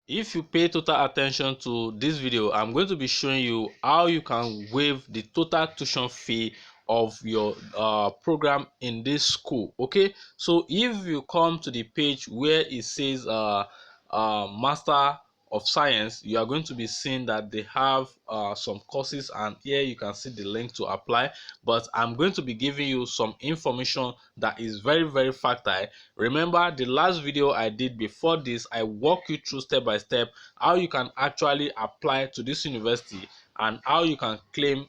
If you pay total attention to this video, I'm going to be showing you how you can waive the total tuition fee of your program in this school. Okay, so if you come to the page where it says Master of Science, you are going to be seeing that they have some courses, and here you can see the link to apply. But I'm going to be giving you some information that is very factile. Remember the last video I did before this, I walk you through step by step how you can actually apply to this university and how you can claim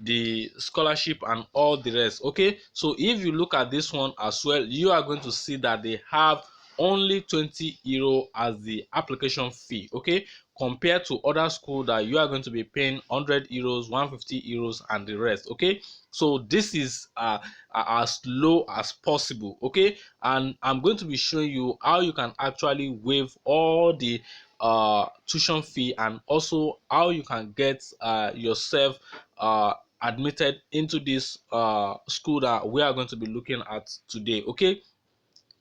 the scholarship and all the rest. Okay, so if you look at this one as well, you are going to see that they have only 20 euro as the application fee. Okay, compared to other school that you are going to be paying 100 euros, 150 euros and the rest. Okay, so this is as low as possible. Okay, and I'm going to be showing you how you can actually waive all the tuition fee, and also how you can get yourself admitted into this school that we are going to be looking at today. Okay,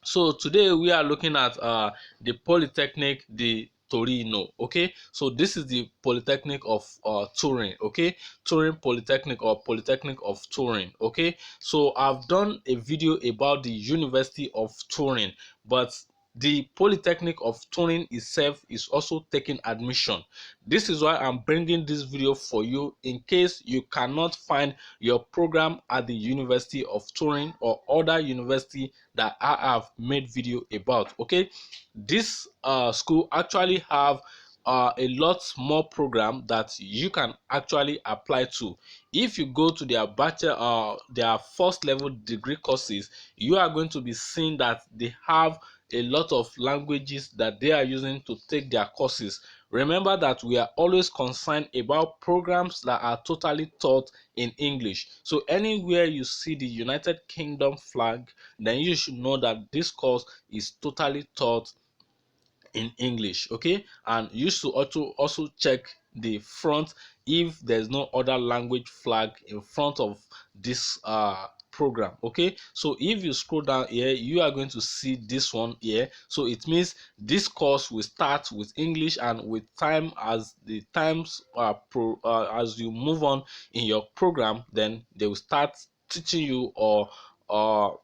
so today we are looking at the Polytechnic di Torino. Okay, so this is the Polytechnic of Turin. Okay, Turin Polytechnic or Polytechnic of Turin. Okay, so I've done a video about the University of Turin, but the Polytechnic of Turin itself is also taking admission. This is why I'm bringing this video for you, in case you cannot find your program at the University of Turin or other university that I have made video about. Okay, this school actually have a lot more program that you can actually apply to. If you go to their bachelor their first level degree courses, you are going to be seeing that they have a lot of languages that they are using to take their courses. Remember that we are always concerned about programs that are totally taught in English. So anywhere you see the United Kingdom flag, then you should know that this course is totally taught in English. Okay, and you should also check the front if there's no other language flag in front of this program. Okay, so if you scroll down here, you are going to see this one here. So it means this course will start with English, and with time, as the times as you move on in your program, then they will start teaching you or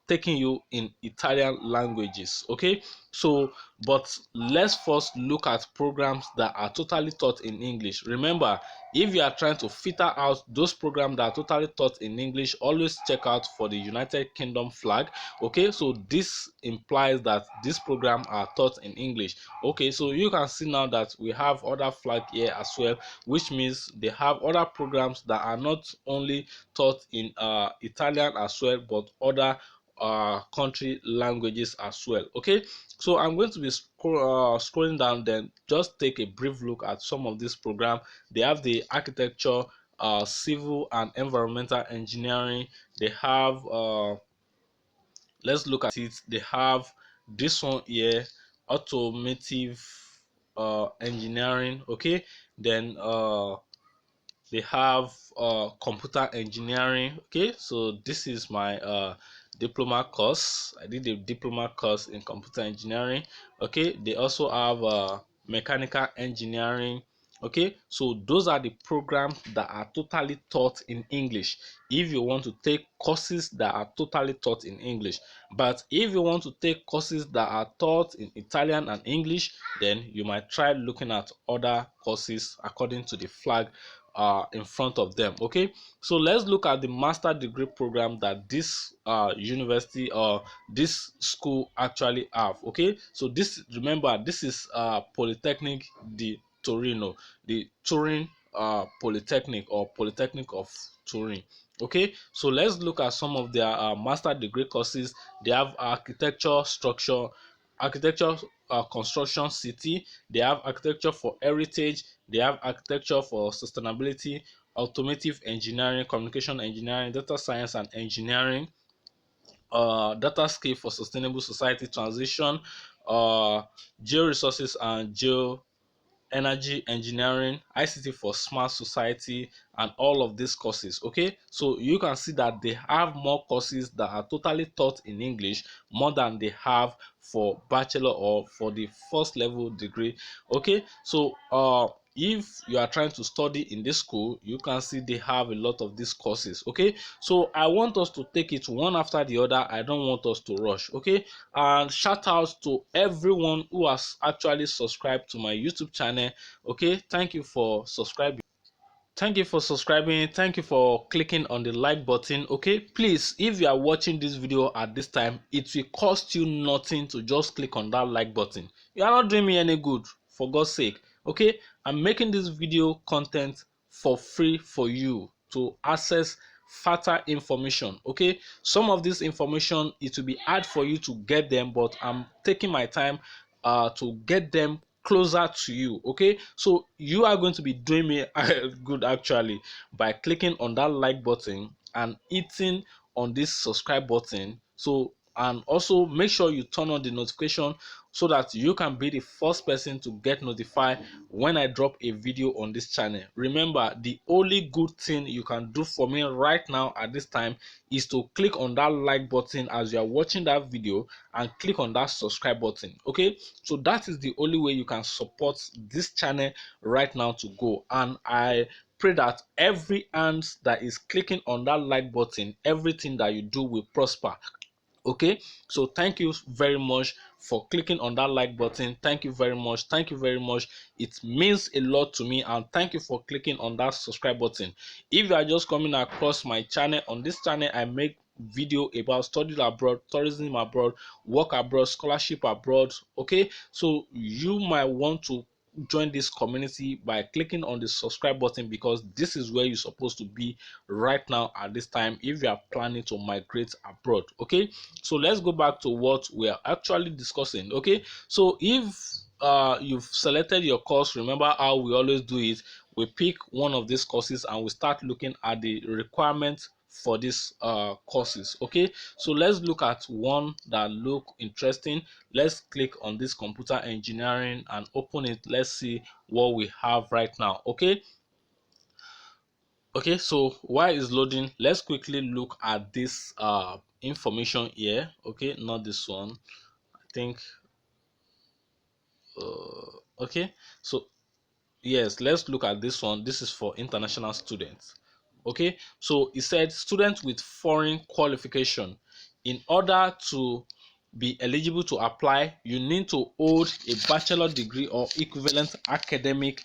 taking you in Italian languages. Okay, so but let's first look at programs that are totally taught in English. Remember, if you are trying to filter out those programs that are totally taught in English, always check out for the United Kingdom flag. Okay, so this implies that this program are taught in English. Okay, so you can see now that we have other flag here as well, which means they have other programs that are not only taught in Italian as well, but other country languages as well. Okay, so I'm going to be scrolling down, then just take a brief look at some of these programs. They have the architecture, civil and environmental engineering. They have let's look at it. They have this one here, automotive engineering. Okay, then they have computer engineering. Okay, so this is my diploma course. I did a diploma course in computer engineering. Okay, they also have mechanical engineering. Okay, so those are the programs that are totally taught in English if you want to take courses that are totally taught in English. But if you want to take courses that are taught in Italian and English, then you might try looking at other courses according to the flag in front of them. Okay, so let's look at the master degree program that this university or this school actually have. Okay, so this, remember, this is Polytechnic di Torino, the Turin Polytechnic or Polytechnic of Turin. Okay, so let's look at some of their master degree courses. They have architecture, construction, city. They have architecture for heritage. They have architecture for sustainability, automotive engineering, communication engineering, data science and engineering, data skill for sustainable society transition, geo resources and geo energy engineering, ICT for smart society, and all of these courses. Okay, so you can see that they have more courses that are totally taught in English more than they have for bachelor or for the first level degree. Okay, so if you are trying to study in this school, you can see they have a lot of these courses. Okay, so I want us to take it one after the other. I don't want us to rush. Okay, and shout out to everyone who has actually subscribed to my YouTube channel. Okay, thank you for subscribing. Thank you for subscribing. Thank you for clicking on the like button. Okay, please, if you are watching this video at this time, it will cost you nothing to just click on that like button. You are not doing me any good, for God's sake. Okay, I'm making this video content for free for you to access further information. Okay, some of this information, it will be hard for you to get them, but I'm taking my time to get them closer to you. Okay, so you are going to be doing me good actually by clicking on that like button and hitting on this subscribe button. So, and also make sure you turn on the notification so that you can be the first person to get notified when I drop a video on this channel. Remember, the only good thing you can do for me right now at this time is to click on that like button as you are watching that video and click on that subscribe button. Okay, so that is the only way you can support this channel right now to go. And I pray that every hand that is clicking on that like button, everything that you do will prosper. Okay, so thank you very much for clicking on that like button. Thank you very much. Thank you very much. It means a lot to me, and thank you for clicking on that subscribe button. If you are just coming across my channel, on this channel I make video about study abroad, tourism abroad, work abroad, scholarship abroad. Okay, so you might want to join this community by clicking on the subscribe button, because this is where you're supposed to be right now at this time if you are planning to migrate abroad. Okay, so let's go back to what we are actually discussing. Okay, so if you've selected your course, remember how we always do it. We pick one of these courses and we start looking at the requirements for these courses. Okay, so let's look at one that look interesting. Let's click on this computer engineering and open it. Let's see what we have right now. Okay, so while it's loading, let's quickly look at this information here. Okay, not this one, I think. Okay, so yes, let's look at this one. This is for international students. Okay, so it said students with foreign qualification. In order to be eligible to apply, you need to hold a bachelor degree or equivalent academic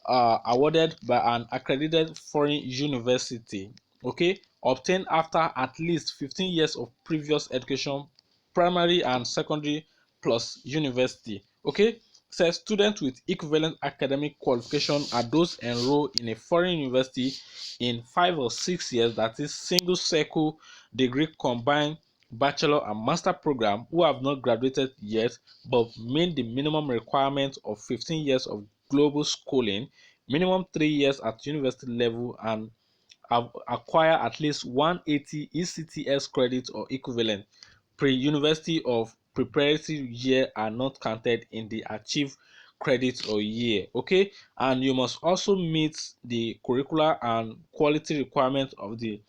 awarded by an accredited foreign university. Okay, obtained after at least 15 years of previous education, primary and secondary plus university. Okay, says students with equivalent academic qualification are those enrolled in a foreign university in 5 or 6 years, that is single circle degree combined bachelor and master program, who have not graduated yet but meet the minimum requirement of 15 years of global schooling, minimum 3 years at university level, and have acquired at least 180 ECTS credits or equivalent. Pre-university of preparatory year are not counted in the achieved credits or year. Okay, and you must also meet the curricular and quality requirements of the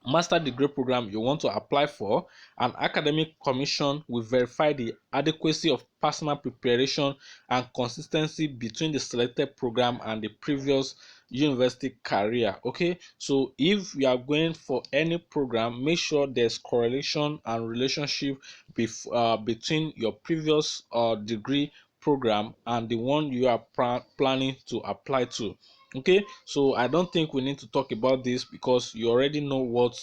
master degree program you want to apply for. An academic commission will verify the adequacy of personal preparation and consistency between the selected program and the previous university career. Okay, so if you are going for any program, make sure there's correlation and relationship between your previous degree program and the one you are planning to apply to. Okay, so I don't think we need to talk about this because you already know what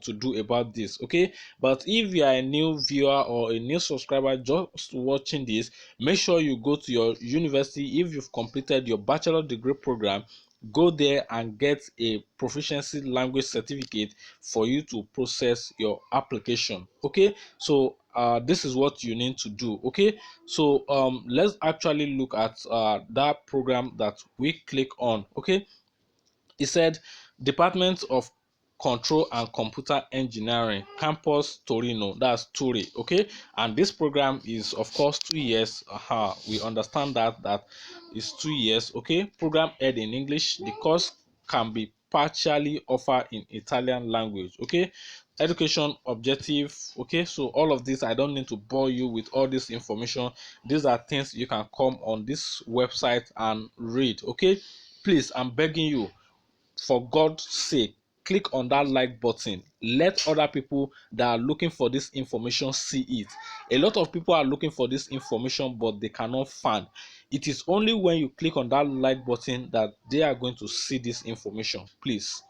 to do about this. Okay, but if you are a new viewer or a new subscriber just watching this, make sure you go to your university. If you've completed your bachelor degree program, go there and get a proficiency language certificate for you to process your application. Okay, so this is what you need to do. Okay, so let's actually look at that program that we click on. Okay, it said Department of Control and Computer Engineering, Campus Torino, that's Turin. Okay, and this program is of course 2 years. We understand that is 2 years. Okay, program head in English. The course can be partially offered in Italian language. Okay, education objective. Okay, so all of this, I don't need to bore you with all this information. These are things you can come on this website and read. Okay, please, I'm begging you, for God's sake, click on that like button. Let other people that are looking for this information see it. A lot of people are looking for this information, but they cannot find. It is only when you click on that like button that they are going to see this information. Please.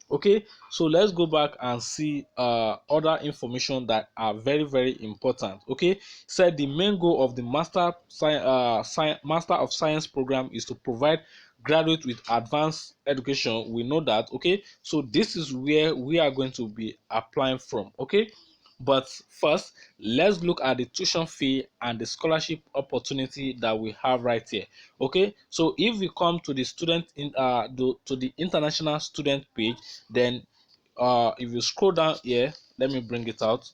Okay, so let's go back and see other information that are very important. Okay, said the main goal of the master of science program is to provide graduate with advanced education. We know that. Okay, so this is where we are going to be applying from. Okay, but first, let's look at the tuition fee and the scholarship opportunity that we have right here. Okay, so if we come to the to the international student page, then if you scroll down here, let me bring it out.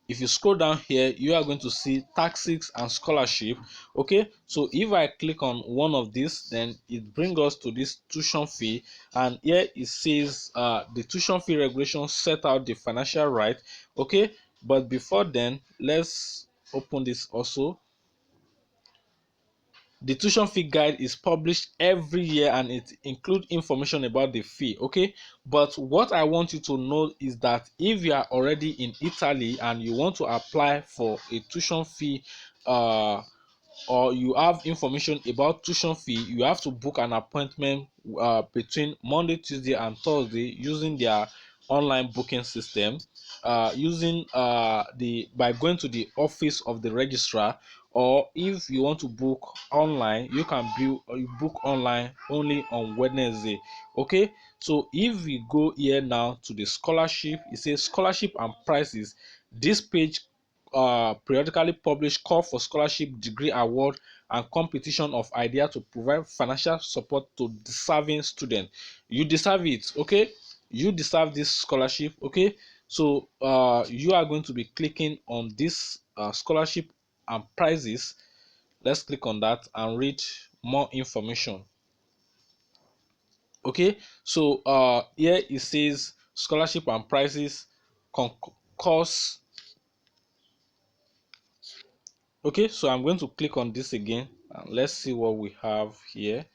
If you scroll down here, you are going to see taxes and scholarship. Okay, so if I click on one of these, then it brings us to this tuition fee, and here it says the tuition fee regulation set out the financial right. Okay, but before then, let's open this also. The tuition fee guide is published every year and it includes information about the fee. Okay, but what I want you to know is that if you are already in Italy and you want to apply for a tuition fee, or you have information about tuition fee, you have to book an appointment between Monday, Tuesday, and Thursday using their online booking system. Using the by going to the office of the registrar, or if you want to book online, you can book online only on Wednesday. Okay, so if we go here now to the scholarship, it says scholarship and prices. This page periodically publish call for scholarship, degree award, and competition of idea to provide financial support to deserving students. You deserve it. Okay, you deserve this scholarship. Okay, so you are going to be clicking on this scholarship and prices. Let's click on that and read more information. Okay, so here it says scholarship and prices, course. Okay, so I'm going to click on this again and let's see what we have here.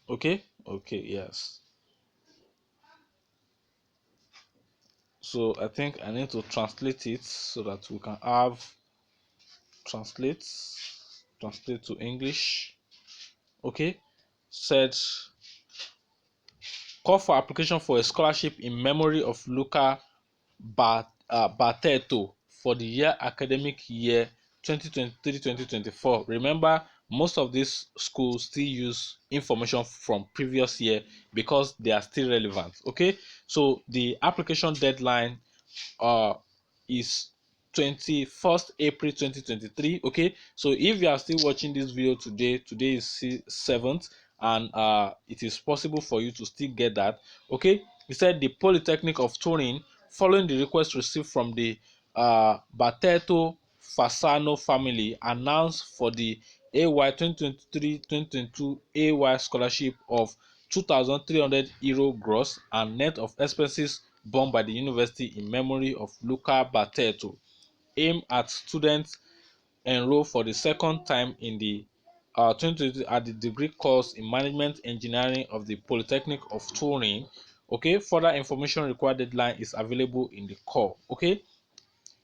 Okay, yes. So I think I need to translate it so that we can have translate to English. Okay, said call for application for a scholarship in memory of Luca Batteto for the academic year 2023-2024. Remember, most of these schools still use information from previous year because they are still relevant. Okay, so the application deadline uh is 21st April 2023. Okay, so if you are still watching this video today is 7th, and it is possible for you to still get that. Okay, he said the Polytechnic of Turin, following the request received from the Batteto Fasano family, announced for the AY 2023-2022 AY scholarship of €2,300 gross and net of expenses borne by the university in memory of Luca Batteto, aimed at students enrolled for the second time in the 2022 at the degree course in management engineering of the Polytechnic of Turin. Okay, further information required deadline is available in the call. Okay,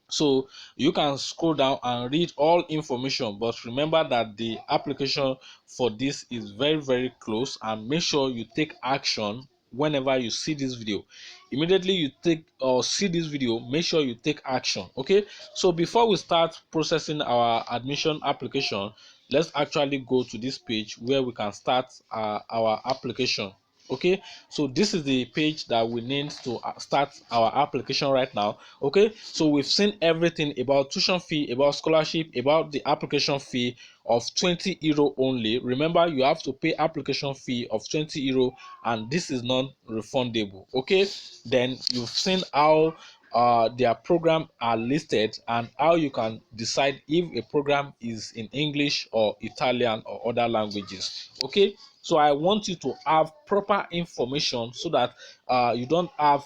so you can scroll down and read all information, but remember that the application for this is very close, and make sure you take action whenever you see this video. Immediately you take or see this video, make sure you take action. Okay, so before we start processing our admission application, let's actually go to this page where we can start our application. Okay, so this is the page that we need to start our application right now. Okay, so we've seen everything about tuition fee, about scholarship, about the application fee of 20 euro only. Remember, you have to pay application fee of 20 euro, and this is non-refundable. Okay, then you've seen how their program are listed and how you can decide if a program is in English or Italian or other languages. Okay, so I want you to have proper information so that you don't have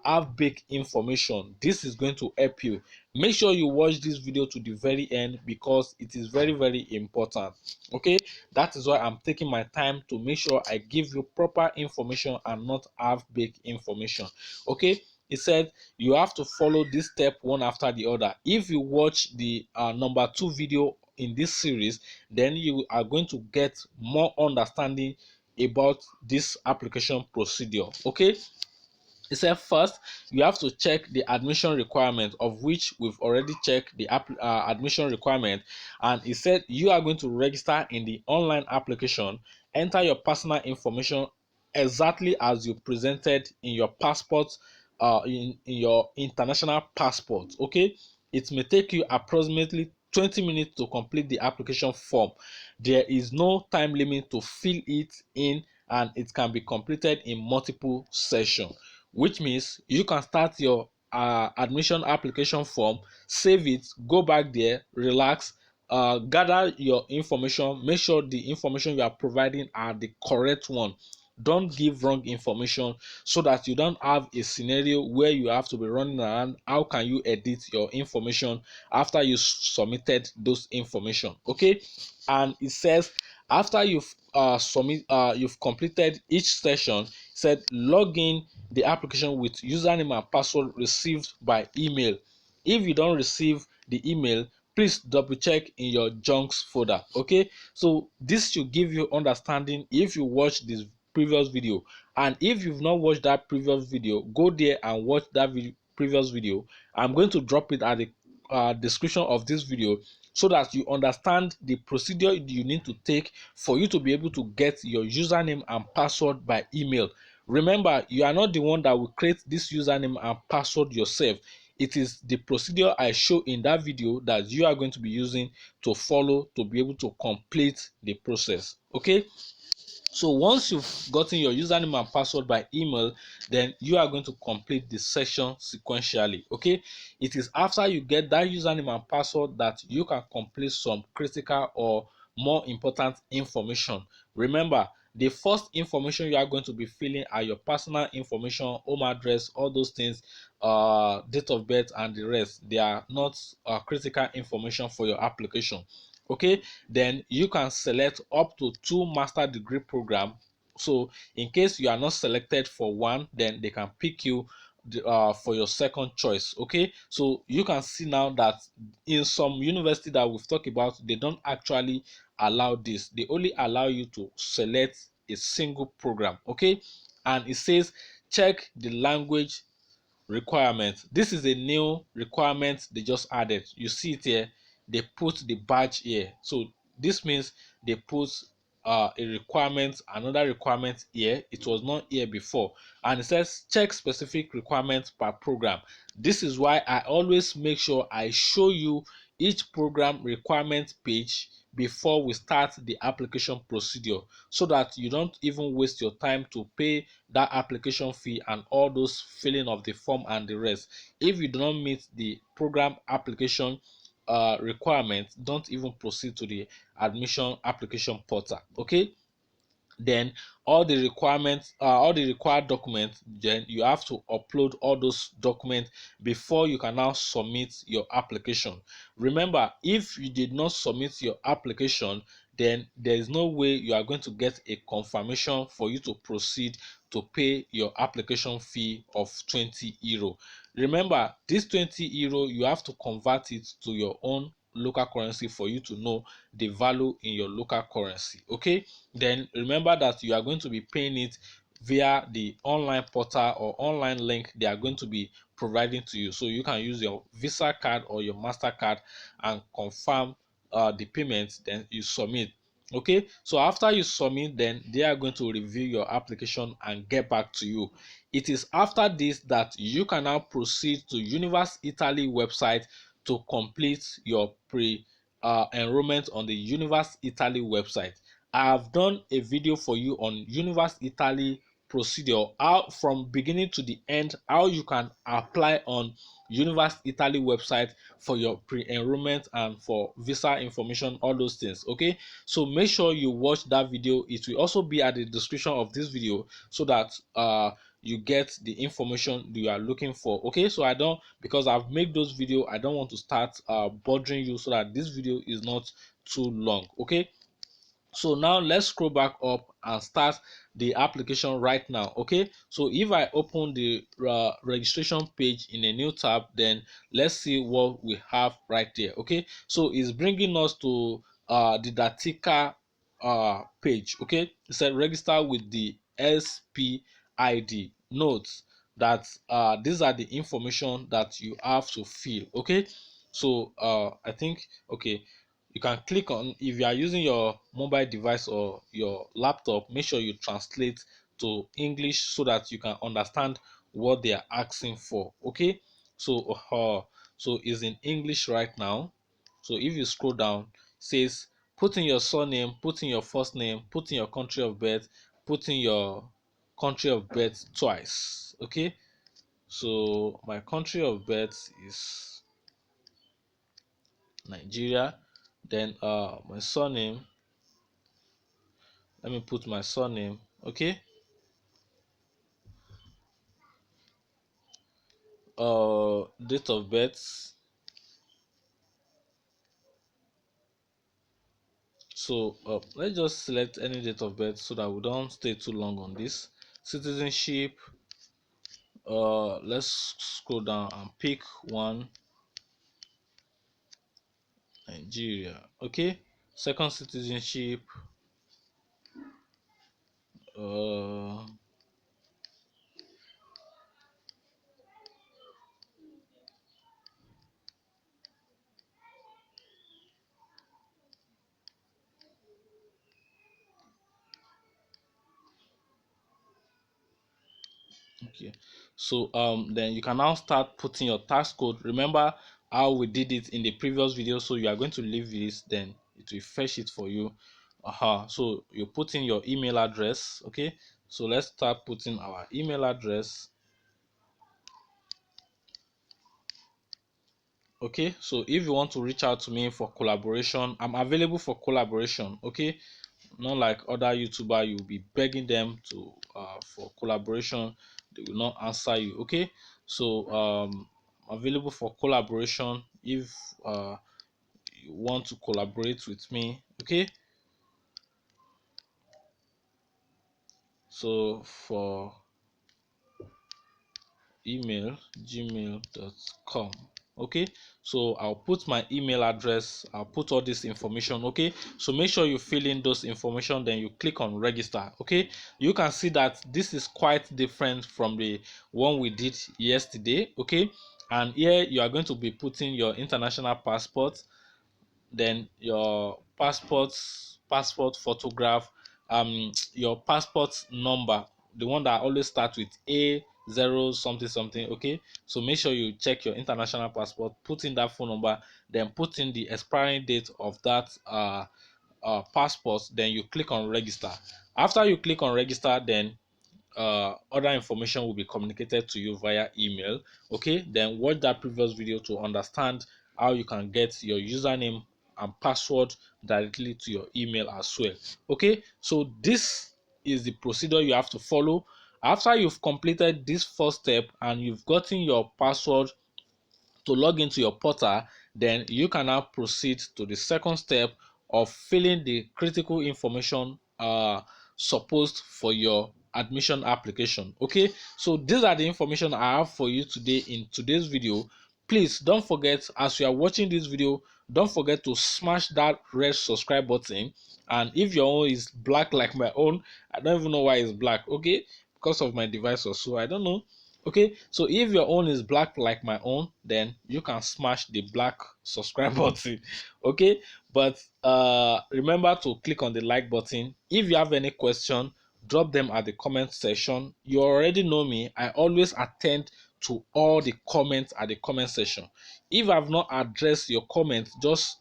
half-baked information. This is going to help you. Make sure you watch this video to the very end because it is very, very important. Okay, that is why I'm taking my time to make sure I give you proper information and not half-baked information. Okay, he said you have to follow this step one after the other. If you watch the number 2 video in this series, then you are going to get more understanding about this application procedure. Okay, he said first you have to check the admission requirement, of which we've already checked the admission requirement, and he said you are going to register in the online application, enter your personal information exactly as you presented in your passport, in your international passport. Okay, it may take you approximately 20 minutes to complete the application form. There is no time limit to fill it in, and it can be completed in multiple sessions, which means you can start your admission application form, save it, go back there, relax, gather your information, make sure the information you are providing are the correct one. Don't give wrong information so that you don't have a scenario where you have to be running around. How can you edit your information after you submitted those information? Okay, and it says after you've completed each session, said log in the application with username and password received by email. If you don't receive the email, please double check in your junks folder. Okay, so this should give you understanding if you watch this previous video, and if you've not watched that previous video, go there and watch that previous video. I'm going to drop it at the description of this video so that you understand the procedure you need to take for you to be able to get your username and password by email. Remember, you are not the one that will create this username and password yourself. It is the procedure I show in that video that you are going to be using to follow to be able to complete the process. Okay, so once you've gotten your username and password by email, then you are going to complete the session sequentially. Okay, it is after you get that username and password that you can complete some critical or more important information. Remember, the first information you are going to be filling are your personal information, home address, all those things, date of birth and the rest. They are not critical information for your application. Okay, then you can select up to 2 master degree program. So in case you are not selected for one, then they can pick you for your second choice. Okay, so you can see now that in some university that we've talked about, they don't actually allow this. They only allow you to select a single program. Okay, and it says check the language requirement. This is a new requirement they just added. You see it here, they put the badge here. So this means they put a requirement, another requirement here. It was not here before, and it says check specific requirements per program. This is why I always make sure I show you each program requirement page before we start the application procedure, so that you don't even waste your time to pay that application fee and all those filling of the form and the rest. If you do not meet the program application requirements, don't even proceed to the admission application portal. Okay, then all the required documents, then you have to upload all those documents before you can now submit your application. Remember, if you did not submit your application, then there is no way you are going to get a confirmation for you to proceed to pay your application fee of 20 euro. Remember, this 20 euro you have to convert it to your own local currency for you to know the value in your local currency. Okay, then remember that you are going to be paying it via the online portal or online link they are going to be providing to you. So you can use your Visa card or your MasterCard and confirm the payment, then you submit. Okay, so after you submit, then they are going to review your application and get back to you. It is after this that you can now proceed to Universitaly website to complete your pre enrollment on the Universitaly website. I have done a video for you on Universitaly procedure, how from beginning to the end, how you can apply on Universitaly website for your pre-enrollment and for visa information, all those things. Okay, so make sure you watch that video. It will also be at the description of this video, so that you get the information you are looking for. Okay, so I don't, because I've made those video, I don't want to start bothering you, so that this video is not too long. Okay, so now let's scroll back up and start the application right now. Okay, so if I open the registration page in a new tab, then let's see what we have right there. Okay, so it's bringing us to the Datica page. Okay, it said register with the SPID. Note that these are the information that you have to fill. Okay, so I think, okay, you can click on, if you are using your mobile device or your laptop, make sure you translate to English so that you can understand what they are asking for. Okay, so so it's in English right now. So if you scroll down, it says put in your surname, put in your first name, put in your country of birth, put in your country of birth twice. Okay, so my country of birth is Nigeria. Then my surname, let me put my surname. Okay, date of birth. So let's just select any date of birth so that we don't stay too long on this. Citizenship, let's scroll down and pick one. Nigeria. Okay, second citizenship, uh okay, so then you can now start putting your tax code. Remember how we did it in the previous video, so you are going to leave this, then it will fetch it for you. So you put in your email address. Okay, so let's start putting our email address. Okay, so if you want to reach out to me for collaboration, I'm available for collaboration. Okay, not like other YouTuber, you'll be begging them to for collaboration, they will not answer you. Okay, so available for collaboration if you want to collaborate with me. Okay, so for email, gmail.com. Okay, so I'll put my email address, I'll put all this information. Okay, so make sure you fill in those information, then you click on register. Okay, you can see that this is quite different from the one we did yesterday. Okay, and here you are going to be putting your international passport, then your passport photograph, your passport number, the one that always starts with A0 something something. Okay, so make sure you check your international passport, put in that phone number, then put in the expiring date of that passport, then you click on register. After you click on register, then other information will be communicated to you via email. Okay, then watch that previous video to understand how you can get your username and password directly to your email as well. Okay, so this is the procedure you have to follow. After you've completed this first step and you've gotten your password to log into your portal, then you can now proceed to the second step of filling the critical information supposed for your admission application. Okay, so these are the information I have for you today in today's video. Please don't forget, as you are watching this video, don't forget to smash that red subscribe button. And if your own is black like my own, I don't even know why it's black. Okay, because of my device or so, I don't know. Okay, so if your own is black like my own, then you can smash the black subscribe button. Okay, but remember to click on the like button. If you have any question, drop them at the comment section. You already know me, I always attend to all the comments at the comment section. If I've not addressed your comment, just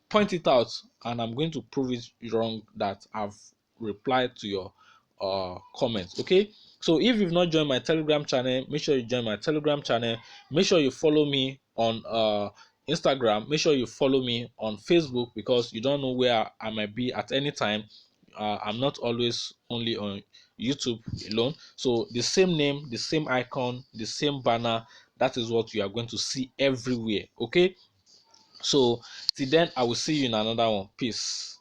point it out, and I'm going to prove it wrong that I've replied to your comments. Okay, so if you've not joined my Telegram channel, make sure you join my Telegram channel. Make sure you follow me on Instagram. Make sure you follow me on Facebook, because you don't know where I might be at any time. I'm not always only on YouTube alone. So the same name, the same icon, the same banner, that is what you are going to see everywhere. Okay, so till then, I will see you in another one. Peace.